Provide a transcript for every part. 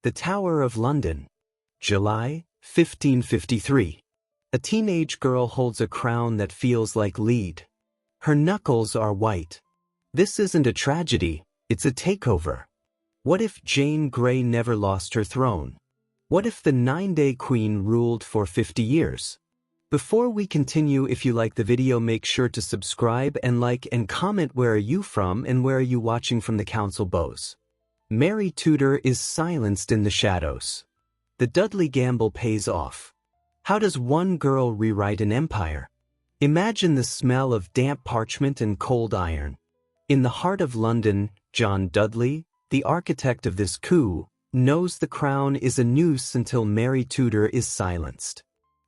The Tower of London. July, 1553. A teenage girl holds a crown that feels like lead. Her knuckles are white. This isn't a tragedy, it's a takeover. What if Jane Grey never lost her throne? What if the 9-day queen ruled for 50 years? Before we continue, if you like the video, make sure to subscribe and like and comment where are you from and where are you watching from the council bows. Mary Tudor is silenced in the shadows. The Dudley gamble pays off. How does one girl rewrite an empire? Imagine the smell of damp parchment and cold iron. In the heart of London, John Dudley, the architect of this coup, knows the crown is a noose until Mary Tudor is silenced.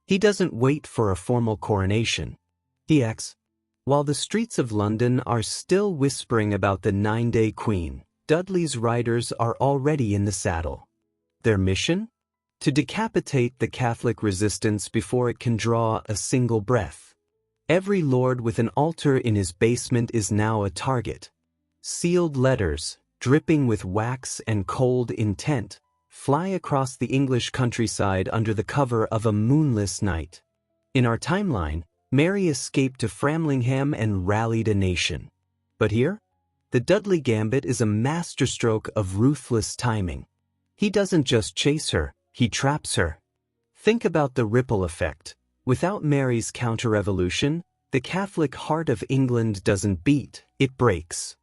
He doesn't wait for a formal coronation. He acts. While the streets of London are still whispering about the 9-day queen, Dudley's riders are already in the saddle. Their mission? To decapitate the Catholic resistance before it can draw a single breath. Every lord with an altar in his basement is now a target. Sealed letters, dripping with wax and cold intent, fly across the English countryside under the cover of a moonless night. In our timeline, Mary escaped to Framlingham and rallied a nation. But here? The Dudley Gambit is a masterstroke of ruthless timing. He doesn't just chase her, he traps her. Think about the ripple effect. Without Mary's counter-revolution, the Catholic heart of England doesn't beat, it breaks.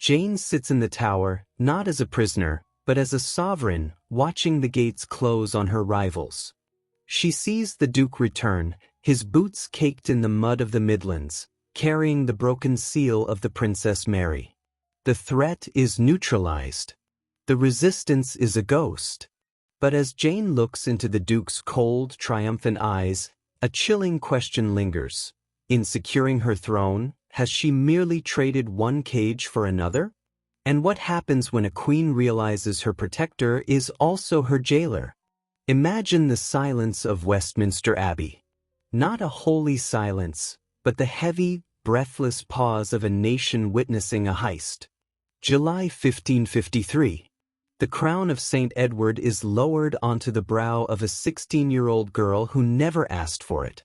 Jane sits in the Tower, not as a prisoner, but as a sovereign, watching the gates close on her rivals. She sees the Duke return, his boots caked in the mud of the Midlands, carrying the broken seal of the Princess Mary. The threat is neutralized. The resistance is a ghost. But as Jane looks into the Duke's cold, triumphant eyes, a chilling question lingers. In securing her throne, has she merely traded one cage for another? And what happens when a queen realizes her protector is also her jailer? Imagine the silence of Westminster Abbey. Not a holy silence, but the heavy, breathless pause of a nation witnessing a heist. July 1553. The crown of St. Edward is lowered onto the brow of a 16-year-old girl who never asked for it.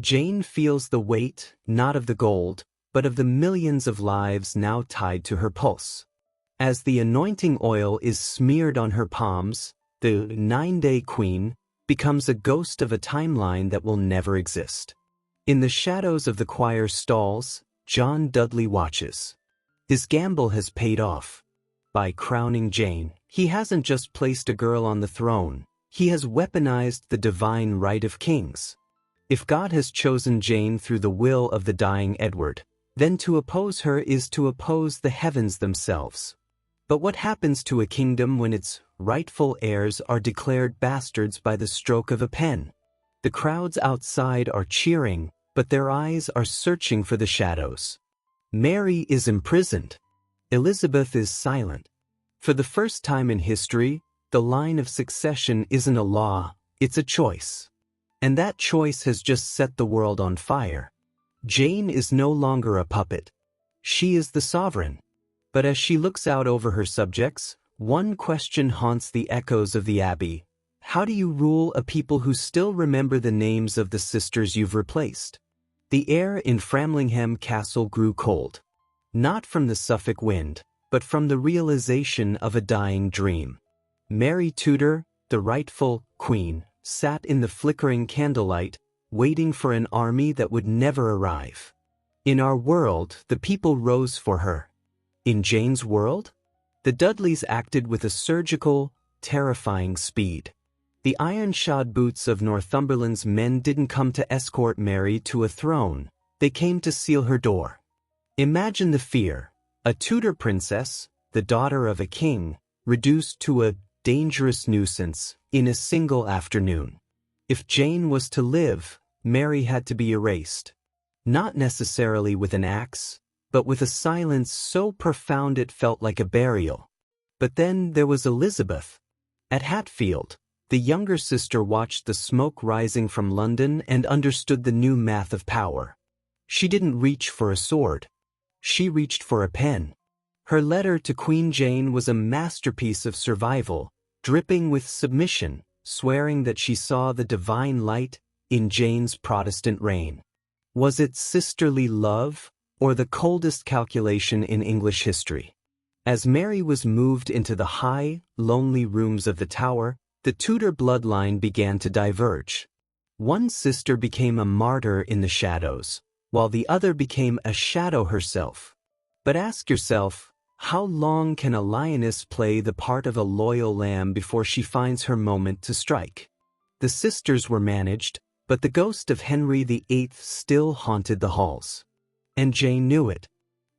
Jane feels the weight, not of the gold, but of the millions of lives now tied to her pulse. As the anointing oil is smeared on her palms, the 9-day queen becomes a ghost of a timeline that will never exist. In the shadows of the choir stalls, John Dudley watches. His gamble has paid off. By crowning Jane, he hasn't just placed a girl on the throne, he has weaponized the divine right of kings. If God has chosen Jane through the will of the dying Edward, then to oppose her is to oppose the heavens themselves. But what happens to a kingdom when its rightful heirs are declared bastards by the stroke of a pen? The crowds outside are cheering, but their eyes are searching for the shadows. Mary is imprisoned. Elizabeth is silent. For the first time in history, the line of succession isn't a law, it's a choice. And that choice has just set the world on fire. Jane is no longer a puppet. She is the sovereign. But as she looks out over her subjects, one question haunts the echoes of the Abbey. How do you rule a people who still remember the names of the sisters you've replaced? The air in Framlingham Castle grew cold. Not from the Suffolk wind, but from the realization of a dying dream. Mary Tudor, the rightful queen, sat in the flickering candlelight, waiting for an army that would never arrive. In our world, the people rose for her. In Jane's world, the Dudleys acted with a surgical, terrifying speed. The iron-shod boots of Northumberland's men didn't come to escort Mary to a throne, they came to seal her door. Imagine the fear. A Tudor princess, the daughter of a king, reduced to a dangerous nuisance in a single afternoon. If Jane was to live, Mary had to be erased. Not necessarily with an axe, but with a silence so profound it felt like a burial. But then there was Elizabeth. At Hatfield, the younger sister watched the smoke rising from London and understood the new math of power. She didn't reach for a sword. She reached for a pen. Her letter to Queen Jane was a masterpiece of survival, dripping with submission, swearing that she saw the divine light in Jane's Protestant reign. Was it sisterly love, or the coldest calculation in English history? As Mary was moved into the high, lonely rooms of the Tower, the Tudor bloodline began to diverge. One sister became a martyr in the shadows, while the other became a shadow herself. But ask yourself, how long can a lioness play the part of a loyal lamb before she finds her moment to strike? The sisters were managed, but the ghost of Henry VIII still haunted the halls. And Jane knew it.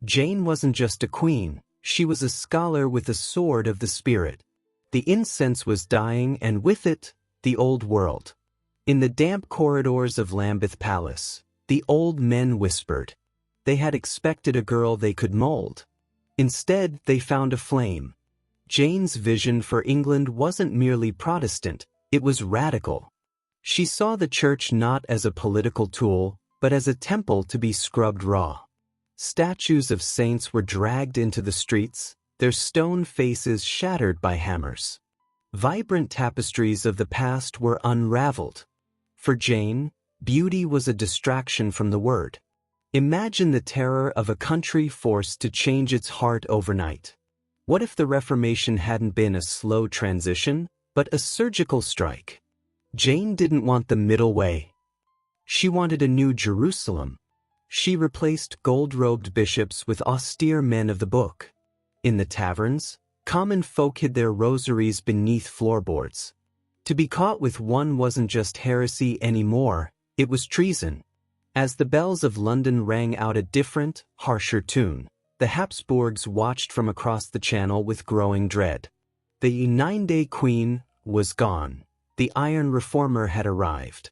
Jane wasn't just a queen, she was a scholar with a sword of the spirit. The incense was dying, and with it, the old world. In the damp corridors of Lambeth Palace, the old men whispered. They had expected a girl they could mold. Instead, they found a flame. Jane's vision for England wasn't merely Protestant, it was radical. She saw the church not as a political tool, but as a temple to be scrubbed raw. Statues of saints were dragged into the streets, their stone faces shattered by hammers. Vibrant tapestries of the past were unraveled. For Jane, beauty was a distraction from the word. Imagine the terror of a country forced to change its heart overnight. What if the Reformation hadn't been a slow transition, but a surgical strike? Jane didn't want the middle way. She wanted a new Jerusalem. She replaced gold-robed bishops with austere men of the book. In the taverns, common folk hid their rosaries beneath floorboards. To be caught with one wasn't just heresy anymore, it was treason. As the bells of London rang out a different, harsher tune, the Hapsburgs watched from across the channel with growing dread. The 9-day queen was gone. The Iron Reformer had arrived.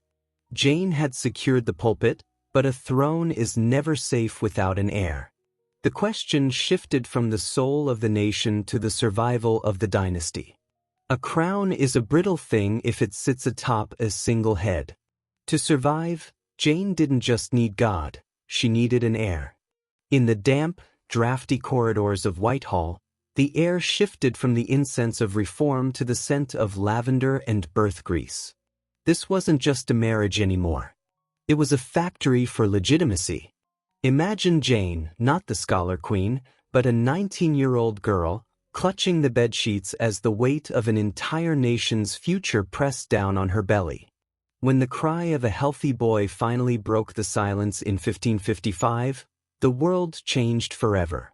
Jane had secured the pulpit, but a throne is never safe without an heir. The question shifted from the soul of the nation to the survival of the dynasty. A crown is a brittle thing if it sits atop a single head. To survive, Jane didn't just need God, she needed an heir. In the damp, drafty corridors of Whitehall, the air shifted from the incense of reform to the scent of lavender and birth grease. This wasn't just a marriage anymore. It was a factory for legitimacy. Imagine Jane, not the scholar queen, but a 19-year-old girl, clutching the bedsheets as the weight of an entire nation's future pressed down on her belly. When the cry of a healthy boy finally broke the silence in 1555, the world changed forever.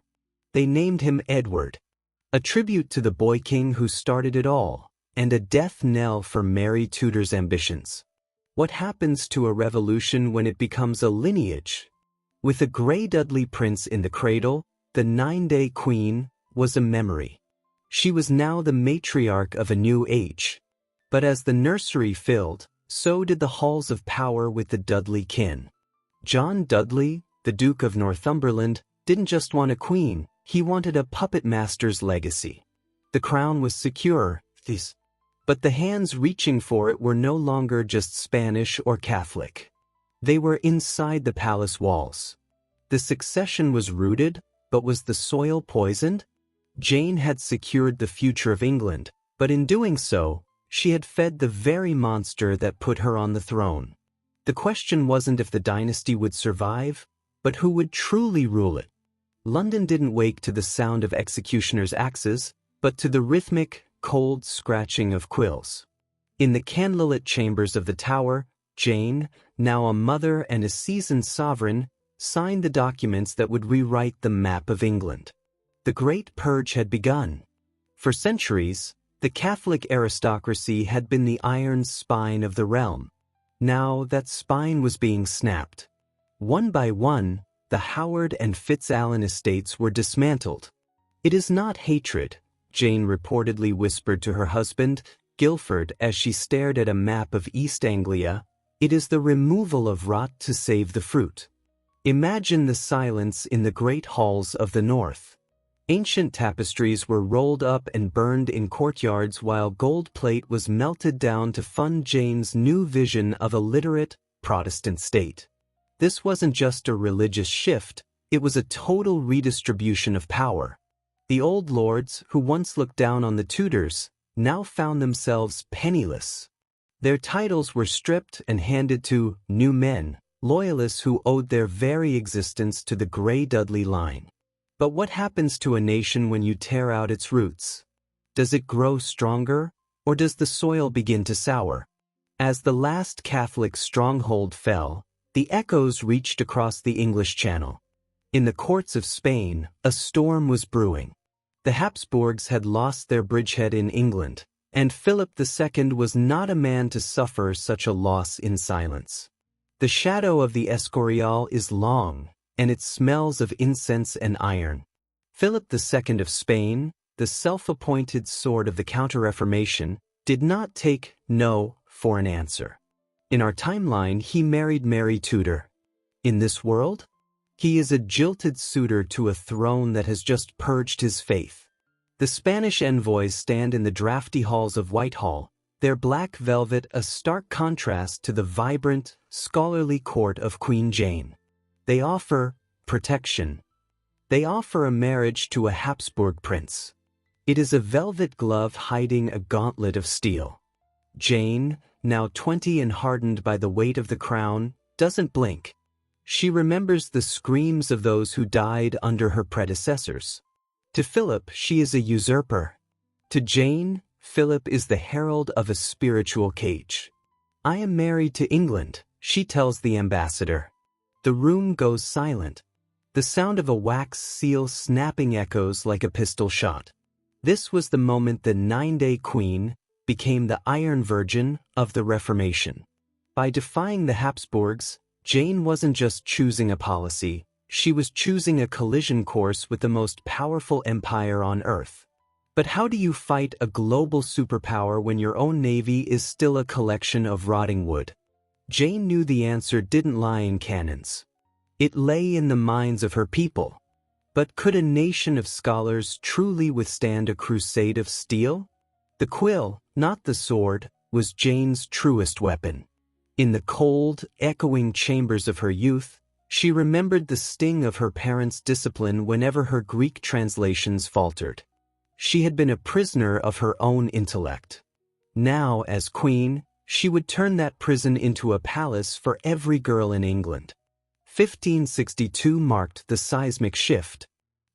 They named him Edward, a tribute to the boy king who started it all, and a death knell for Mary Tudor's ambitions. What happens to a revolution when it becomes a lineage? With a grey Dudley prince in the cradle, the 9-day queen was a memory. She was now the matriarch of a new age. But as the nursery filled, so did the halls of power with the Dudley kin. John Dudley, the Duke of Northumberland, didn't just want a queen, he wanted a puppet master's legacy. The crown was secure, but the hands reaching for it were no longer just Spanish or Catholic. They were inside the palace walls. The succession was rooted, but was the soil poisoned? Jane had secured the future of England, but in doing so, she had fed the very monster that put her on the throne. The question wasn't if the dynasty would survive, but who would truly rule it. London didn't wake to the sound of executioners' axes, but to the rhythmic, cold scratching of quills. In the candlelit chambers of the Tower, Jane, now a mother and a seasoned sovereign, signed the documents that would rewrite the map of England. The Great Purge had begun. For centuries, the Catholic aristocracy had been the iron spine of the realm. Now that spine was being snapped. One by one, the Howard and FitzAlan estates were dismantled. "It is not hatred," Jane reportedly whispered to her husband, Guilford, as she stared at a map of East Anglia. "It is the removal of rot to save the fruit." Imagine the silence in the great halls of the north. Ancient tapestries were rolled up and burned in courtyards while gold plate was melted down to fund Jane's new vision of a literate, Protestant state. This wasn't just a religious shift, it was a total redistribution of power. The old lords, who once looked down on the Tudors, now found themselves penniless. Their titles were stripped and handed to new men, loyalists who owed their very existence to the Grey Dudley line. But what happens to a nation when you tear out its roots? Does it grow stronger, or does the soil begin to sour? As the last Catholic stronghold fell, the echoes reached across the English Channel. In the courts of Spain, a storm was brewing. The Hapsburgs had lost their bridgehead in England, and Philip II was not a man to suffer such a loss in silence. The shadow of the Escorial is long, and it smells of incense and iron. Philip II of Spain, the self-appointed sword of the Counter-Reformation, did not take no for an answer. In our timeline, he married Mary Tudor. In this world, he is a jilted suitor to a throne that has just purged his faith. The Spanish envoys stand in the drafty halls of Whitehall, their black velvet a stark contrast to the vibrant, scholarly court of Queen Jane. They offer protection. They offer a marriage to a Habsburg prince. It is a velvet glove hiding a gauntlet of steel. Jane, now 20 and hardened by the weight of the crown, doesn't blink. She remembers the screams of those who died under her predecessors. To Philip, she is a usurper. To Jane, Philip is the herald of a spiritual cage. "I am married to England," she tells the ambassador. The room goes silent. The sound of a wax seal snapping echoes like a pistol shot. This was the moment the 9-day queen became the Iron Virgin of the Reformation. By defying the Habsburgs, Jane wasn't just choosing a policy, she was choosing a collision course with the most powerful empire on earth. But how do you fight a global superpower when your own navy is still a collection of rotting wood? Jane knew the answer didn't lie in cannons. It lay in the minds of her people. But could a nation of scholars truly withstand a crusade of steel? The quill, not the sword, was Jane's truest weapon. In the cold, echoing chambers of her youth, she remembered the sting of her parents' discipline whenever her Greek translations faltered. She had been a prisoner of her own intellect. Now, as queen, she would turn that prison into a palace for every girl in England. 1562 marked the seismic shift.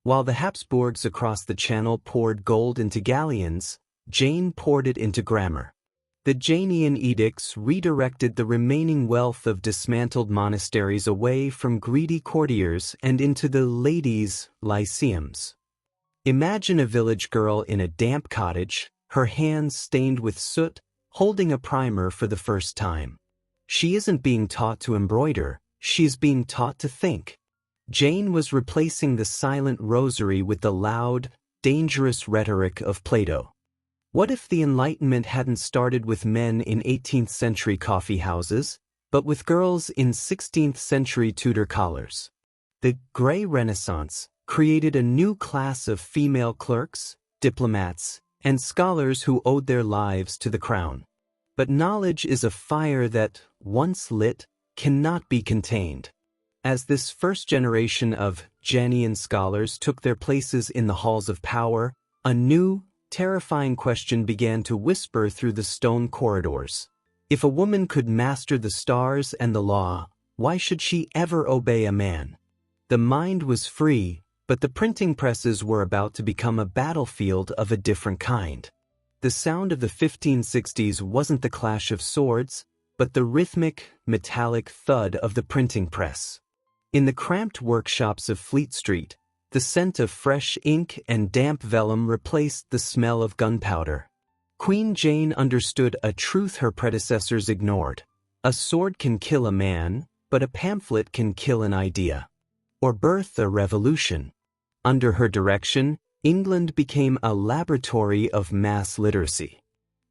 While the Habsburgs across the Channel poured gold into galleons, Jane poured it into grammar. The Janean edicts redirected the remaining wealth of dismantled monasteries away from greedy courtiers and into the ladies' lyceums. Imagine a village girl in a damp cottage, her hands stained with soot, holding a primer for the first time. She isn't being taught to embroider, she's being taught to think. Jane was replacing the silent rosary with the loud, dangerous rhetoric of Plato. What if the Enlightenment hadn't started with men in 18th century coffee houses, but with girls in 16th century Tudor collars? The Grey Renaissance created a new class of female clerks, diplomats, and scholars who owed their lives to the crown. But knowledge is a fire that, once lit, cannot be contained. As this first generation of Janean scholars took their places in the halls of power, a new, terrifying question began to whisper through the stone corridors. If a woman could master the stars and the law, why should she ever obey a man? The mind was free, but the printing presses were about to become a battlefield of a different kind. The sound of the 1560s wasn't the clash of swords, but the rhythmic, metallic thud of the printing press. In the cramped workshops of Fleet Street, the scent of fresh ink and damp vellum replaced the smell of gunpowder. Queen Jane understood a truth her predecessors ignored. A sword can kill a man, but a pamphlet can kill an idea. Or birth a revolution. Under her direction, England became a laboratory of mass literacy.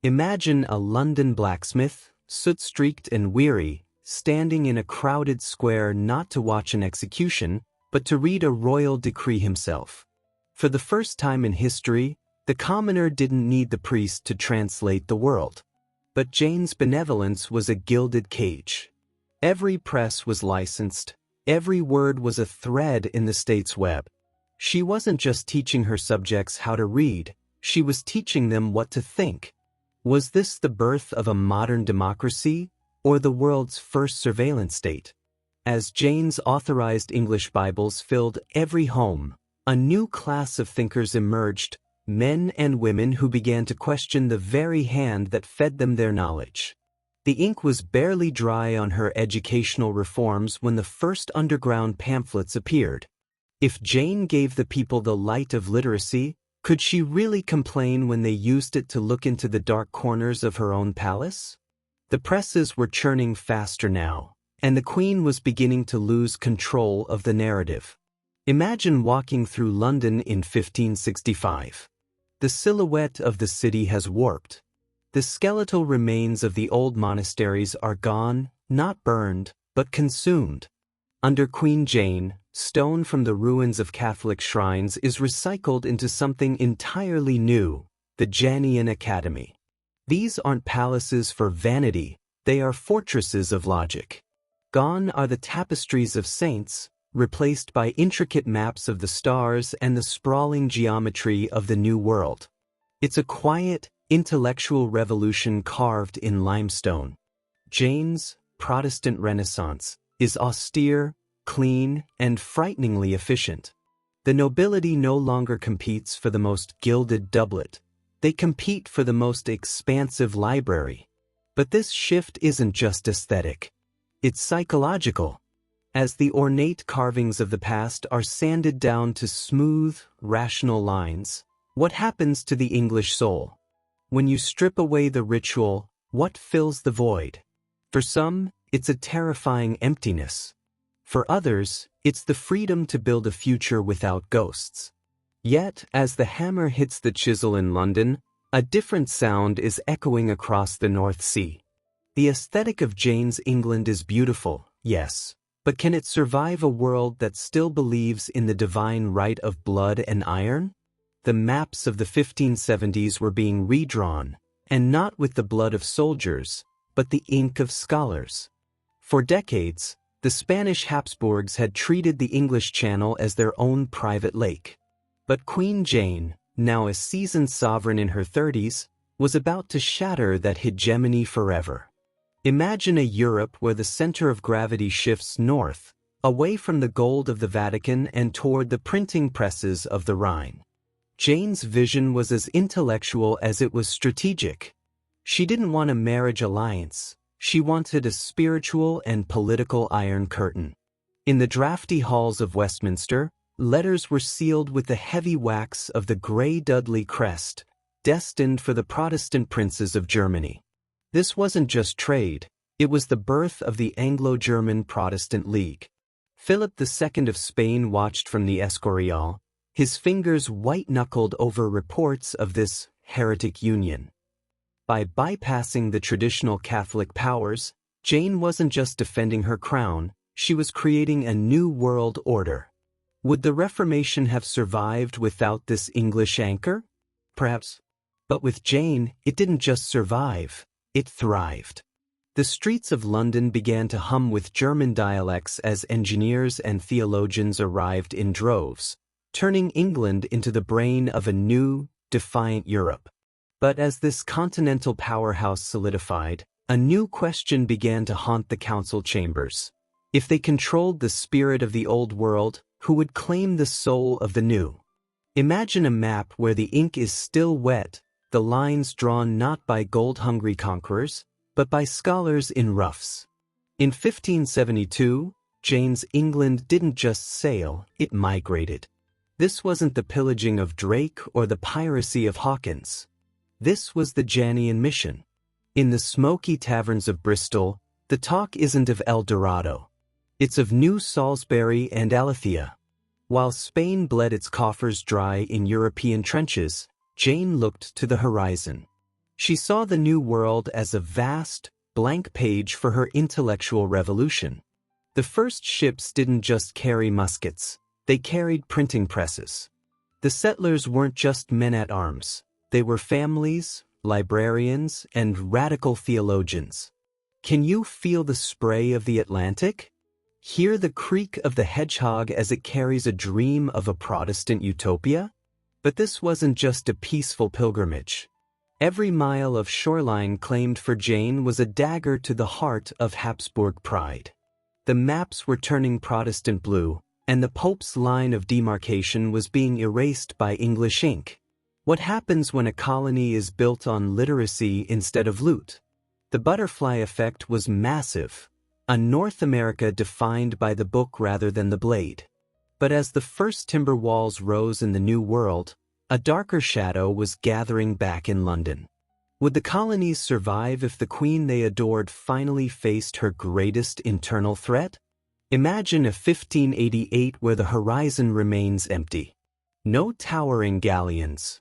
Imagine a London blacksmith, soot-streaked and weary, standing in a crowded square not to watch an execution, but to read a royal decree himself. For the first time in history, the commoner didn't need the priest to translate the world. But Jane's benevolence was a gilded cage. Every press was licensed, every word was a thread in the state's web. She wasn't just teaching her subjects how to read, She was teaching them what to think. Was this the birth of a modern democracy, or the world's first surveillance state? As Jane's authorized English Bibles filled every home, a new class of thinkers emerged, men and women who began to question the very hand that fed them their knowledge. The ink was barely dry on her educational reforms when the first underground pamphlets appeared. If Jane gave the people the light of literacy, could she really complain when they used it to look into the dark corners of her own palace? The presses were churning faster now, and the Queen was beginning to lose control of the narrative. Imagine walking through London in 1565. The silhouette of the city has warped. The skeletal remains of the old monasteries are gone, not burned, but consumed. Under Queen Jane, stone from the ruins of Catholic shrines is recycled into something entirely new, the Jannean Academy. These aren't palaces for vanity, they are fortresses of logic. Gone are the tapestries of saints, replaced by intricate maps of the stars and the sprawling geometry of the New World. It's a quiet, intellectual revolution carved in limestone. Jane's Protestant Renaissance is austere, clean, and frighteningly efficient. The nobility no longer competes for the most gilded doublet. They compete for the most expansive library. But this shift isn't just aesthetic. It's psychological. As the ornate carvings of the past are sanded down to smooth, rational lines, what happens to the English soul? When you strip away the ritual, what fills the void? For some, it's a terrifying emptiness. For others, it's the freedom to build a future without ghosts. Yet, as the hammer hits the chisel in London, a different sound is echoing across the North Sea. The aesthetic of Jane's England is beautiful, yes, but can it survive a world that still believes in the divine right of blood and iron? The maps of the 1570s were being redrawn, and not with the blood of soldiers, but the ink of scholars. For decades, the Spanish Habsburgs had treated the English Channel as their own private lake. But Queen Jane, now a seasoned sovereign in her 30s, was about to shatter that hegemony forever. Imagine a Europe where the center of gravity shifts north, away from the gold of the Vatican and toward the printing presses of the Rhine. Jane's vision was as intellectual as it was strategic. She didn't want a marriage alliance. She wanted a spiritual and political iron curtain. In the drafty halls of Westminster, letters were sealed with the heavy wax of the Grey Dudley crest, destined for the Protestant princes of Germany. This wasn't just trade, it was the birth of the Anglo-German Protestant League. Philip II of Spain watched from the Escorial, his fingers white-knuckled over reports of this heretic union. By bypassing the traditional Catholic powers, Jane wasn't just defending her crown, she was creating a new world order. Would the Reformation have survived without this English anchor? Perhaps. But with Jane, it didn't just survive, it thrived. The streets of London began to hum with German dialects as engineers and theologians arrived in droves, turning England into the brain of a new, defiant Europe. But as this continental powerhouse solidified, a new question began to haunt the council chambers. If they controlled the spirit of the old world, who would claim the soul of the new? Imagine a map where the ink is still wet, the lines drawn not by gold-hungry conquerors, but by scholars in ruffs. In 1572, Jane's England didn't just sail, it migrated. This wasn't the pillaging of Drake or the piracy of Hawkins. This was the Jannean mission. In the smoky taverns of Bristol, the talk isn't of El Dorado. It's of New Salisbury and Alethea. While Spain bled its coffers dry in European trenches, Jane looked to the horizon. She saw the New World as a vast, blank page for her intellectual revolution. The first ships didn't just carry muskets, they carried printing presses. The settlers weren't just men-at-arms. They were families, librarians, and radical theologians. Can you feel the spray of the Atlantic? Hear the creak of the hedgehog as it carries a dream of a Protestant utopia? But this wasn't just a peaceful pilgrimage. Every mile of shoreline claimed for Jane was a dagger to the heart of Habsburg pride. The maps were turning Protestant blue, and the Pope's line of demarcation was being erased by English ink. What happens when a colony is built on literacy instead of loot? The butterfly effect was massive, a North America defined by the book rather than the blade. But as the first timber walls rose in the New World, a darker shadow was gathering back in London. Would the colonies survive if the queen they adored finally faced her greatest internal threat? Imagine a 1588 where the horizon remains empty. No towering galleons.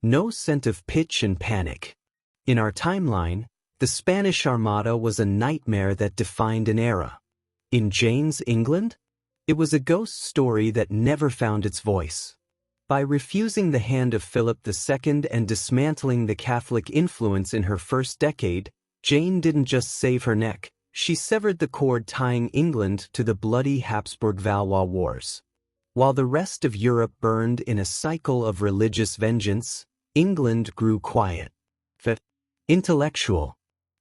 No scent of pitch and panic. In our timeline, the Spanish Armada was a nightmare that defined an era. In Jane's England, it was a ghost story that never found its voice. By refusing the hand of Philip II and dismantling the Catholic influence in her first decade, Jane didn't just save her neck, she severed the cord tying England to the bloody Habsburg-Valois Wars. While the rest of Europe burned in a cycle of religious vengeance, England grew quiet. Intellectual.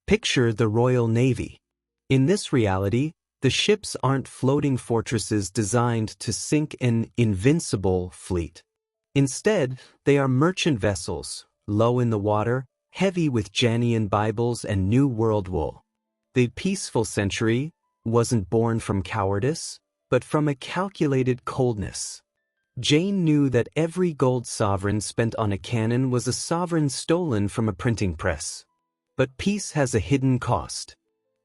Picture the Royal Navy. In this reality, the ships aren't floating fortresses designed to sink an invincible fleet. Instead, they are merchant vessels, low in the water, heavy with Jannean Bibles and New World wool. The peaceful century wasn't born from cowardice, but from a calculated coldness. Jane knew that every gold sovereign spent on a cannon was a sovereign stolen from a printing press. But peace has a hidden cost.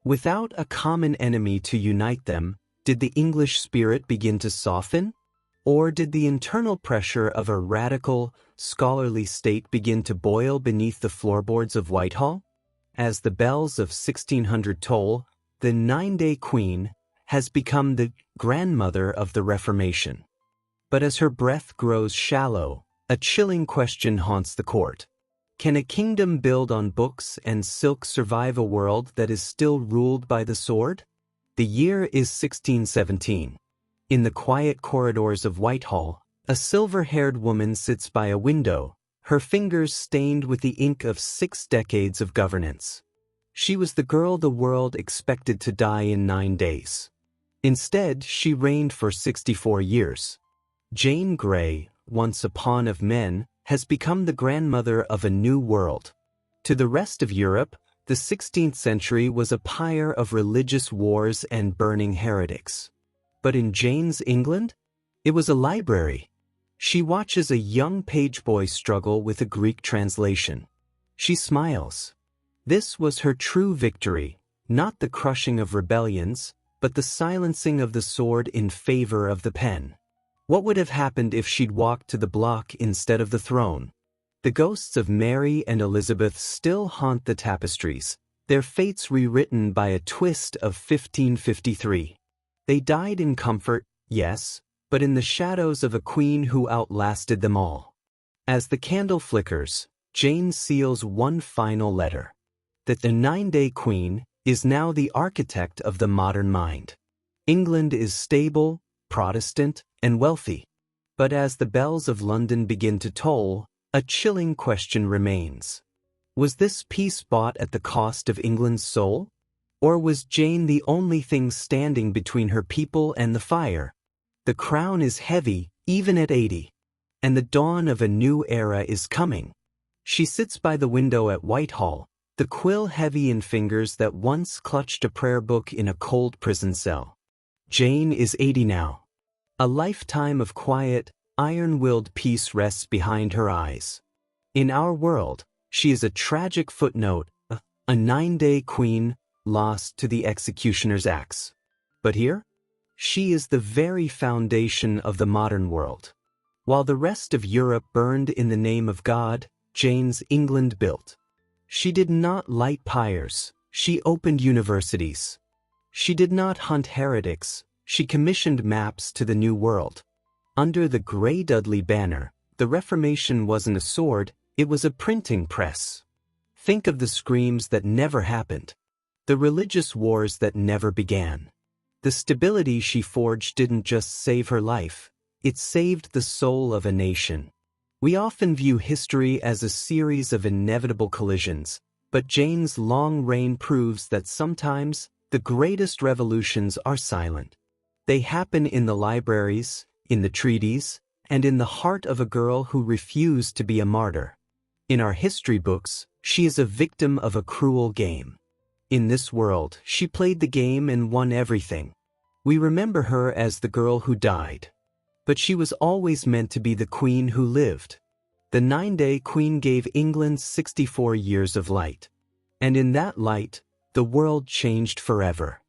Without a common enemy to unite them, did the English spirit begin to soften? Or did the internal pressure of a radical, scholarly state begin to boil beneath the floorboards of Whitehall? As the bells of 1600 toll, the 9-day queen has become the grandmother of the Reformation. But as her breath grows shallow, a chilling question haunts the court. Can a kingdom built on books and silk survive a world that is still ruled by the sword? The year is 1617. In the quiet corridors of Whitehall, a silver-haired woman sits by a window, her fingers stained with the ink of 6 decades of governance. She was the girl the world expected to die in 9 days. Instead, she reigned for 64 years. Jane Grey, once a pawn of men, has become the grandmother of a new world. To the rest of Europe, the 16th century was a pyre of religious wars and burning heretics. But in Jane's England, it was a library. She watches a young page boy struggle with a Greek translation. She smiles. This was her true victory, not the crushing of rebellions, but the silencing of the sword in favor of the pen. What would have happened if she'd walked to the block instead of the throne? The ghosts of Mary and Elizabeth still haunt the tapestries, their fates rewritten by a twist of 1553. They died in comfort, yes, but in the shadows of a queen who outlasted them all. As the candle flickers, Jane seals one final letter. That the 9-day queen is now the architect of the modern mind. England is stable, Protestant, and wealthy. But as the bells of London begin to toll, a chilling question remains. Was this peace bought at the cost of England's soul? Or was Jane the only thing standing between her people and the fire? The crown is heavy, even at 80. And the dawn of a new era is coming. She sits by the window at Whitehall, the quill heavy in fingers that once clutched a prayer book in a cold prison cell. Jane is 80 now. A lifetime of quiet, iron-willed peace rests behind her eyes. In our world, she is a tragic footnote, a 9-day queen, lost to the executioner's axe. But here, she is the very foundation of the modern world. While the rest of Europe burned in the name of God, Jane's England built. She did not light pyres, she opened universities. She did not hunt heretics, she commissioned maps to the New World. Under the Grey Dudley banner, the Reformation wasn't a sword, it was a printing press. Think of the screams that never happened. The religious wars that never began. The stability she forged didn't just save her life, it saved the soul of a nation. We often view history as a series of inevitable collisions, but Jane's long reign proves that sometimes the greatest revolutions are silent. They happen in the libraries, in the treaties, and in the heart of a girl who refused to be a martyr. In our history books, she is a victim of a cruel game. In this world, she played the game and won everything. We remember her as the girl who died. But she was always meant to be the queen who lived. The 9-day queen gave England 64 years of light. And in that light, the world changed forever.